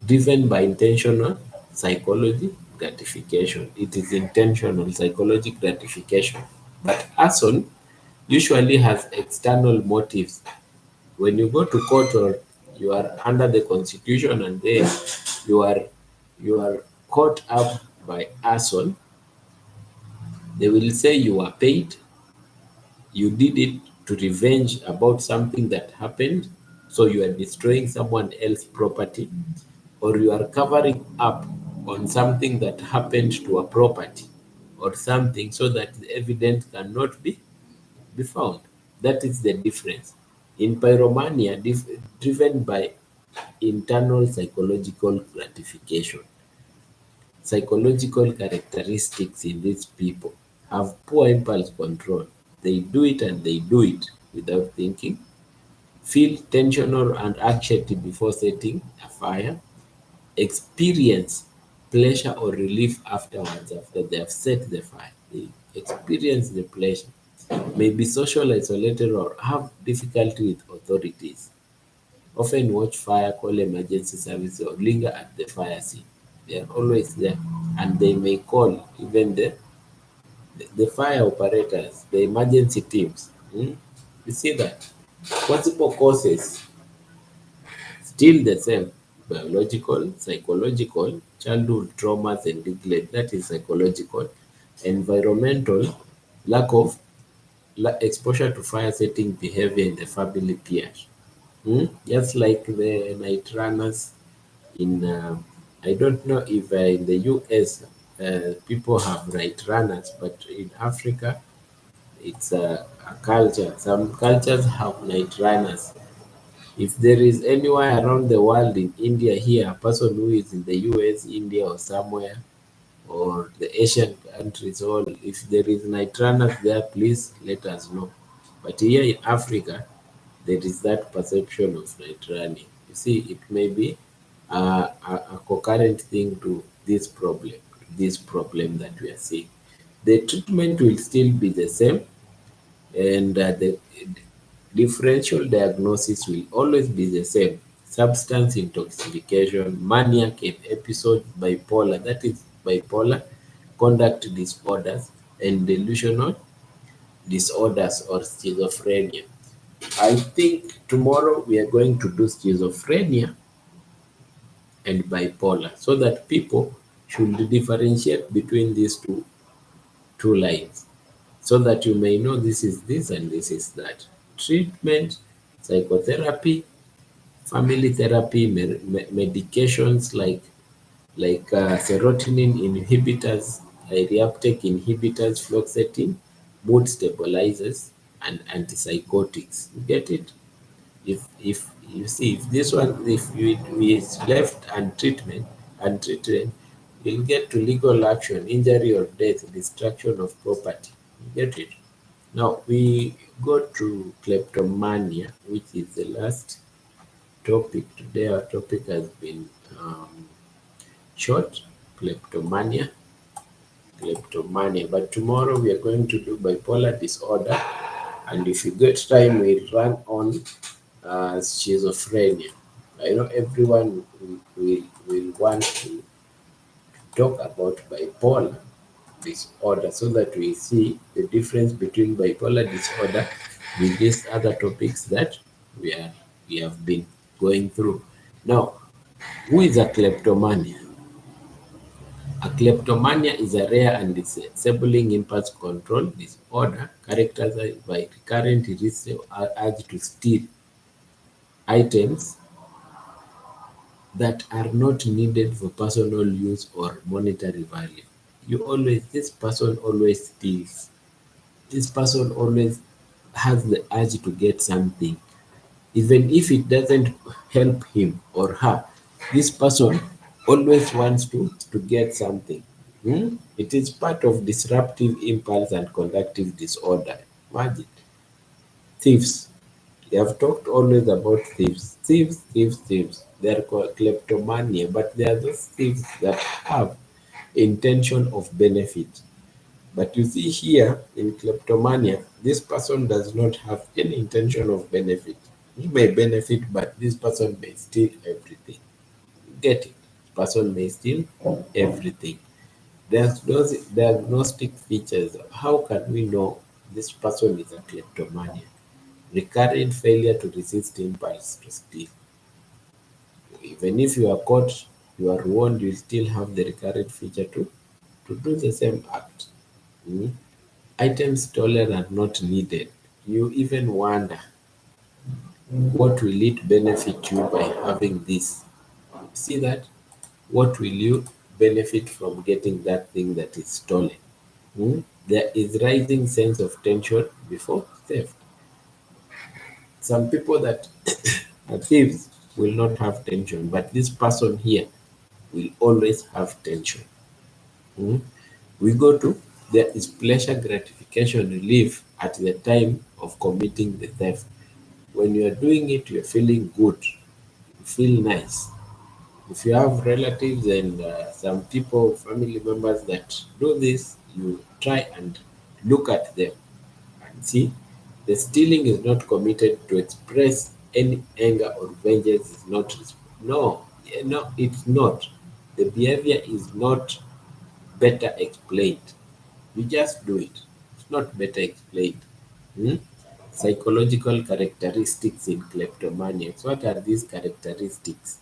Driven by intentional psychology gratification. It is intentional psychology gratification. But arson usually has external motives. When you go to court or you are under the constitution and then you are you are caught up by arson, they will say you are paid, you did it to revenge about something that happened, so you are destroying someone else's property, or you are covering up on something that happened to a property or something so that the evidence cannot be found. That is the difference. In pyromania, driven by internal psychological gratification, psychological characteristics in these people have poor impulse control. They do it and they do it without thinking, feel tensional and anxiety before setting a fire, experience pleasure or relief afterwards after they have set the fire. They experience the pleasure, may be social isolated or have difficulty with authorities. Often watch fire, call emergency services, or linger at the fire scene. They are always there, and they may call even the fire operators, the emergency teams. You see that? Possible causes still the same: biological, psychological, childhood traumas and neglect. That is psychological. Environmental, lack of exposure to fire setting behavior in the family peers. Just like the night runners in, I don't know if in the US people have night runners, but in Africa it's a culture. Some cultures have night runners. If there is anywhere around the world in India here, a person who is in the US, India, or somewhere, or the Asian countries, or if there is night runners there, please let us know. But here in Africa, there is that perception of night running. You see, it may be a concurrent thing to this problem that we are seeing. The treatment will still be the same, and the differential diagnosis will always be the same: substance intoxication, maniac episode, bipolar, that is bipolar, conduct disorders, and delusional disorders or schizophrenia. I think tomorrow we are going to do schizophrenia and bipolar so that people should differentiate between these two lines, so that you may know this is this and this is that. Treatment, psychotherapy, family therapy, medications like serotonin inhibitors, reuptake inhibitors, fluoxetine, mood stabilizers, and antipsychotics. You get it? If you see, if this one, if we is left untreated, You'll get to legal action, injury or death, destruction of property. You get it? Now we go to kleptomania, which is the last topic. Today our topic has been short, kleptomania, kleptomania. But tomorrow we are going to do bipolar disorder, and if you get time, we'll run on schizophrenia. I know everyone will want to talk about bipolar disorder so that we see the difference between bipolar disorder with these other topics that we are we have been going through. Now, who is a kleptomania? A kleptomania is a rare and disabling impulse control disorder characterized by recurrent urge to steal items that are not needed for personal use or monetary value. This person always steals. This person always has the urge to get something, even if it doesn't help him or her. This person always wants to get something. It is part of disruptive impulse and conductive disorder. Imagine thieves. We have talked always about thieves. Thieves, thieves, thieves. They are called kleptomania, but they are those thieves that have intention of benefit. But you see here in kleptomania, this person does not have any intention of benefit. He may benefit, but this person may steal everything. Get it? Person may steal everything. There's those diagnostic features. How can we know this person is a kleptomania? Recurrent failure to resist impulse to steal. Even if you are caught, you are warned, you still have the recurrent feature to do the same act. Mm. Items stolen are not needed. You even wonder, what will it benefit you by having this? See that? What will you benefit from getting that thing that is stolen? There is rising sense of tension before theft. Some people that are thieves will not have tension, but this person here will always have tension. Mm. We go to, there is pleasure gratification relief at the time of committing the theft. When you are doing it, you're feeling good, you feel nice. If you have relatives and some people, family members that do this, you try and look at them and see the stealing is not committed to express any anger or vengeance. Is not no, no, it's not. The behavior is not better explained. You just do it. It's not better explained. Hmm? Psychological characteristics in kleptomania. What are these characteristics?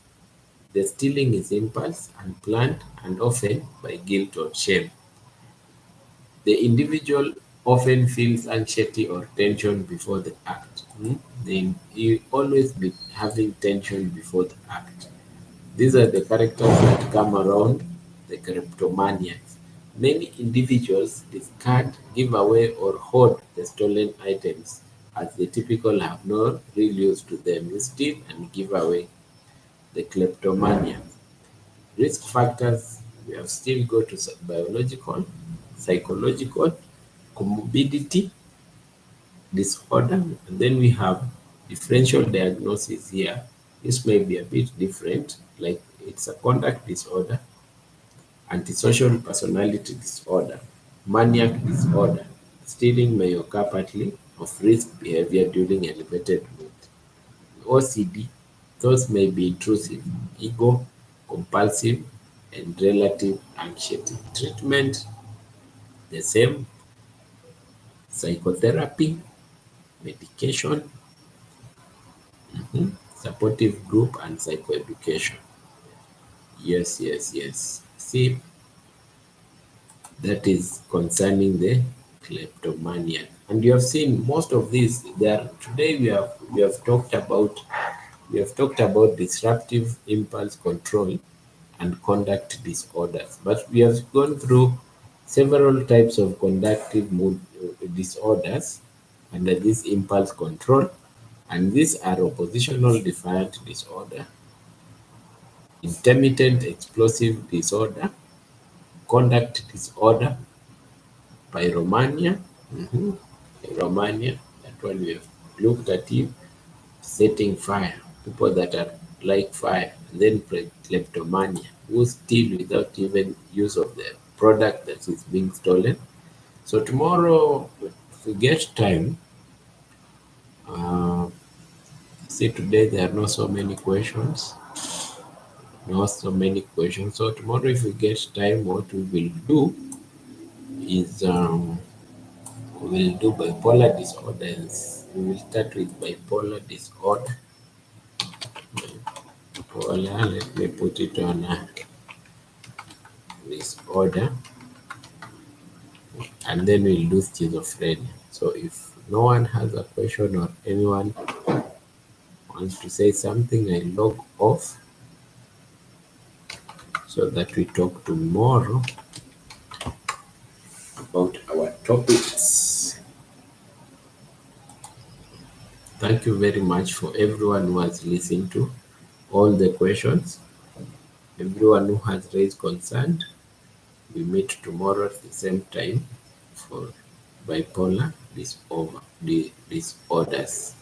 The stealing is impulse, unplanned, and often by guilt or shame. The individual often feels anxiety or tension before the act. You always be having tension before the act. These are the characters that come around the kleptomaniacs. Many individuals discard, give away, or hoard the stolen items as the typical have no real use to them. You steal and give away. The kleptomania. Risk factors, we have still go to biological, psychological, comorbidity, disorder, and then we have differential diagnosis here. This may be a bit different, like it's a conduct disorder, antisocial personality disorder, maniac disorder. Stealing may occur partly of risk behavior during elevated mood. OCD, those may be intrusive, ego, compulsive, and relative anxiety. Treatment, the same, psychotherapy, medication, supportive group, and psychoeducation. Yes, yes, yes. See, that is concerning the kleptomania. And you have seen most of these there today we have talked about disruptive impulse control and conduct disorders. But we have gone through several types of conductive mood disorders under this impulse control, and these are oppositional defiant disorder, intermittent explosive disorder, conduct disorder, pyromania, mhm, pyromania, that one we have looked at it, setting fire, people that are like fire, and then kleptomania, who steal without even use of the product that is being stolen. So tomorrow, if we get time, uh, see today there are not so many questions, not so many questions. So tomorrow, if we get time, what we will do is we will do bipolar disorders. We will start with bipolar disorder. Bipolar, let me put it on disorder, and then we'll do schizophrenia. So if no one has a question or anyone wants to say something, I log off so that we talk tomorrow about our topics. Thank you very much for everyone who has listened to all the questions. Everyone who has raised concern, we meet tomorrow at the same time for bipolar disorders.